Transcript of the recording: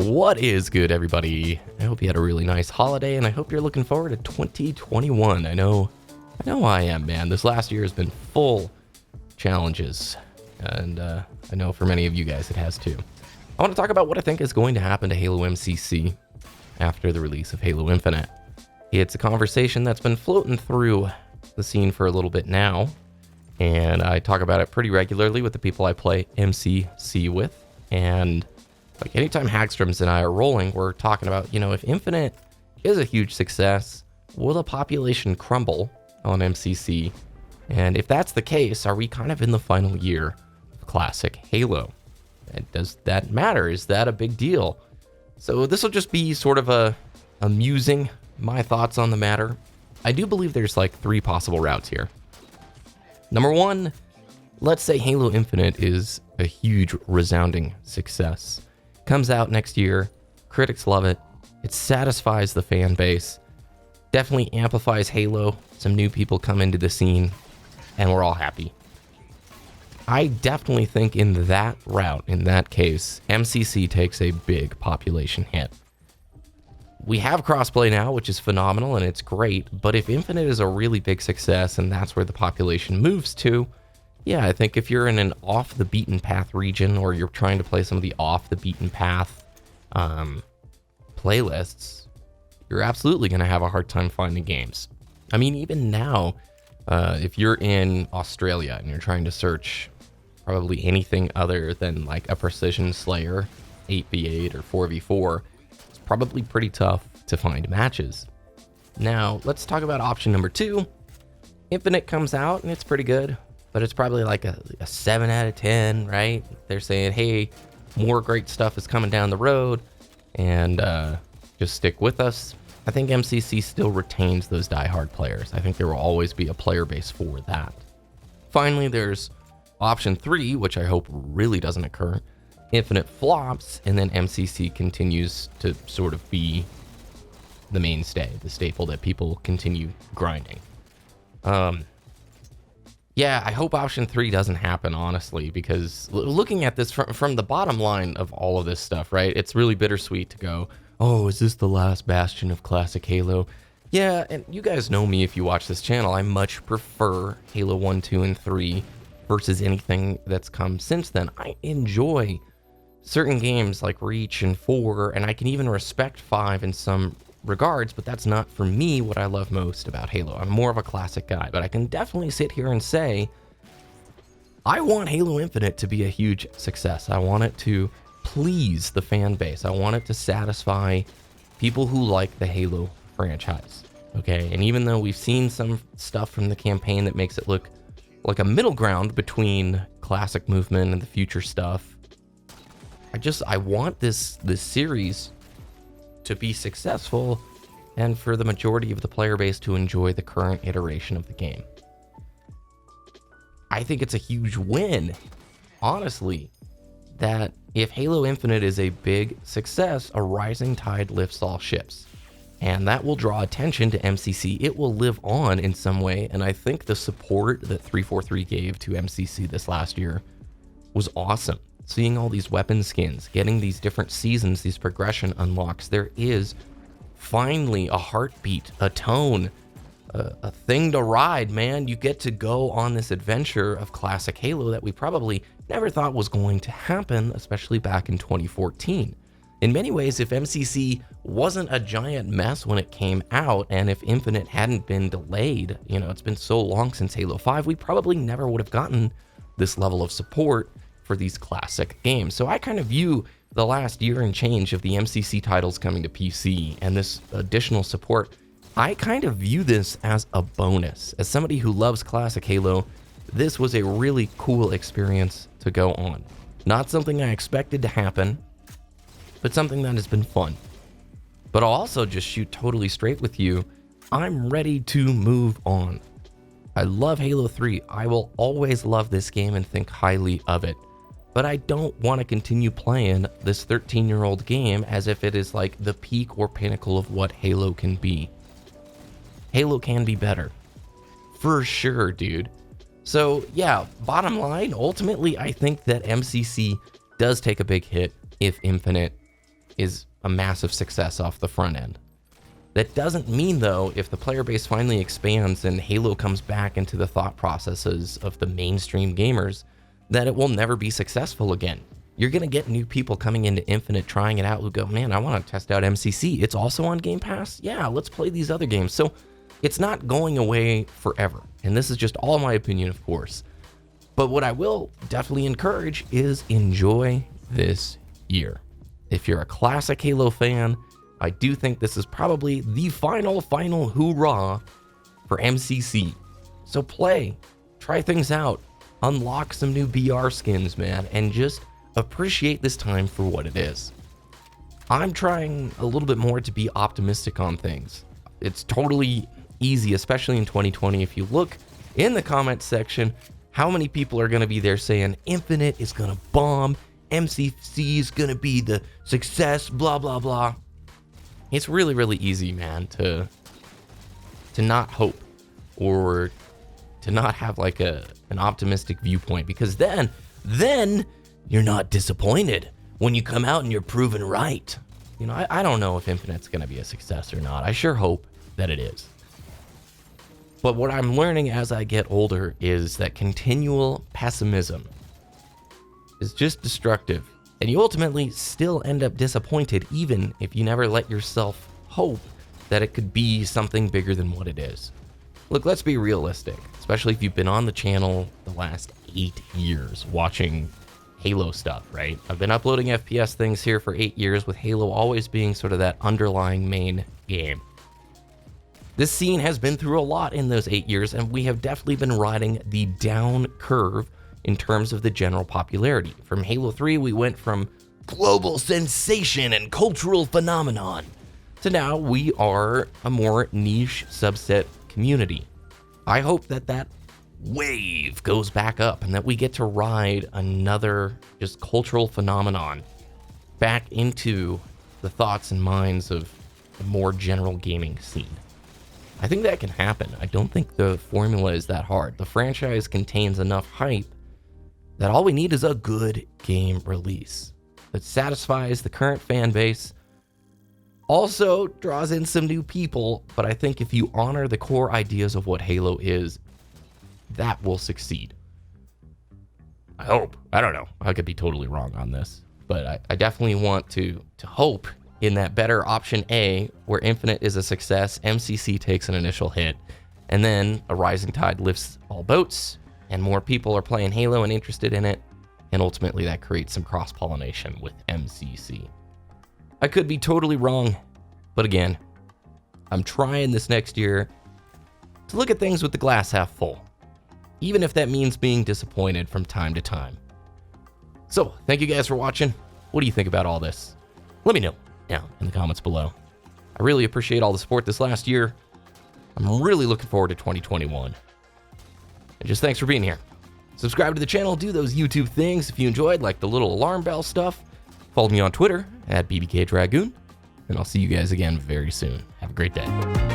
What is good, everybody? I hope you had a really nice holiday, and I hope you're looking forward to 2021. I know I am, man. This last year has been full challenges, and I know for many of you guys it has too. I want to talk about what I think is going to happen to Halo MCC after the release of Halo Infinite. It's a conversation that's been floating through the scene for a little bit now, and I talk about it pretty regularly with the people I play MCC with, and like anytime Hagstrom's and I are rolling, we're talking about, if Infinite is a huge success, will the population crumble on MCC? And if that's the case, are we kind of in the final year of classic Halo? And does that matter? Is that a big deal? So this will just be sort of a amusing my thoughts on the matter. I do believe there's like three possible routes here. Number one, let's say Halo Infinite is a huge resounding success. Comes out next year, critics love it, it satisfies the fan base, definitely amplifies Halo, some new people come into the scene, and we're all happy. I definitely think in that route, in that case, MCC takes a big population hit. We have crossplay now, which is phenomenal and it's great, but if Infinite is a really big success and that's where the population moves to, yeah, I think if you're in an off-the-beaten-path region or you're trying to play some of the off-the-beaten-path playlists, you're absolutely going to have a hard time finding games. I mean, even now, if you're in Australia and you're trying to search probably anything other than like a Precision Slayer 8v8 or 4v4, it's probably pretty tough to find matches. Now, let's talk about option number two. Infinite comes out and it's pretty good, but it's probably like a 7 out of 10, right? They're saying, hey, more great stuff is coming down the road, and just stick with us. I think MCC still retains those diehard players. I think there will always be a player base for that. Finally, there's option three, which I hope really doesn't occur. Infinite flops, and then MCC continues to sort of be the mainstay, the staple that people continue grinding. Yeah, I hope option three doesn't happen, honestly, because looking at this from the bottom line of all of this stuff, right, it's really bittersweet to go, oh, is this the last bastion of classic Halo? Yeah, and you guys know me if you watch this channel. I much prefer Halo 1, 2, and 3 versus anything that's come since then. I enjoy certain games like Reach and 4, and I can even respect 5 in some regards, but that's not for me what I love most about Halo. I'm more of a classic guy, but I can definitely sit here and say I want Halo Infinite to be a huge success. I want it to please the fan base. I want it to satisfy people who like the Halo franchise. Okay, and even though we've seen some stuff from the campaign that makes it look like a middle ground between classic movement and the future stuff, I want this series to be successful and for the majority of the player base to enjoy the current iteration of the game. I think it's a huge win, honestly, that if Halo Infinite is a big success, a rising tide lifts all ships. And that will draw attention to MCC. It will live on in some way, and I think the support that 343 gave to MCC this last year was awesome. Seeing all these weapon skins, getting these different seasons, these progression unlocks, there is finally a heartbeat, a tone, a thing to ride, man. You get to go on this adventure of classic Halo that we probably never thought was going to happen, especially back in 2014. In many ways, if MCC wasn't a giant mess when it came out, and if Infinite hadn't been delayed, it's been so long since Halo 5, we probably never would have gotten this level of support for these classic games. So I kind of view the last year and change of the MCC titles coming to PC and this additional support, I kind of view this as a bonus. As somebody who loves classic Halo, this was a really cool experience to go on. Not something I expected to happen, but something that has been fun. But I'll also just shoot totally straight with you. I'm ready to move on. I love Halo 3. I will always love this game and think highly of it. But I don't want to continue playing this 13-year-old game as if it is like the peak or pinnacle of what Halo can be. Halo can be better. For sure, dude. So yeah, bottom line, ultimately, I think that MCC does take a big hit if Infinite is a massive success off the front end. That doesn't mean, though, if the player base finally expands and Halo comes back into the thought processes of the mainstream gamers, that it will never be successful again. You're going to get new people coming into Infinite trying it out who go, man, I want to test out MCC. It's also on Game Pass? Yeah, let's play these other games. So it's not going away forever. And this is just all my opinion, of course. But what I will definitely encourage is enjoy this year. If you're a classic Halo fan, I do think this is probably the final hoorah for MCC. So play, try things out, unlock some new BR skins, man, and just appreciate this time for what it is. I'm trying a little bit more to be optimistic on things. It's totally easy, especially in 2020. If you look in the comments section, how many people are going to be there saying Infinite is going to bomb, MCC is going to be the success, blah, blah, blah. It's really, really easy, man, to not hope or to not have like an optimistic viewpoint, because then you're not disappointed when you come out and you're proven right. You know, I don't know if Infinite's going to be a success or not. I sure hope that it is. But what I'm learning as I get older is that continual pessimism is just destructive. And you ultimately still end up disappointed even if you never let yourself hope that it could be something bigger than what it is. Look, let's be realistic, especially if you've been on the channel the last 8 years watching Halo stuff, right? I've been uploading FPS things here for 8 years, with Halo always being sort of that underlying main game. This scene has been through a lot in those 8 years, and we have definitely been riding the down curve in terms of the general popularity. From Halo 3, we went from global sensation and cultural phenomenon to now we are a more niche subset community. I hope that that wave goes back up and that we get to ride another just cultural phenomenon back into the thoughts and minds of a more general gaming scene. I think that can happen. I don't think the formula is that hard. The franchise contains enough hype that all we need is a good game release that satisfies the current fan base, also draws in some new people, but I think if you honor the core ideas of what Halo is, that will succeed. I hope. I don't know. I could be totally wrong on this, but I definitely want to hope in that better option A, where Infinite is a success, MCC takes an initial hit, and then a rising tide lifts all boats, and more people are playing Halo and interested in it, and ultimately that creates some cross-pollination with MCC. I could be totally wrong, but again, I'm trying this next year to look at things with the glass half full, even if that means being disappointed from time to time. So, thank you guys for watching. What do you think about all this? Let me know down in the comments below. I really appreciate all the support this last year. I'm really looking forward to 2021. And just thanks for being here. Subscribe to the channel, do those YouTube things if you enjoyed, like the little alarm bell stuff. Follow me on Twitter at BBK Dragoon, and I'll see you guys again very soon. Have a great day.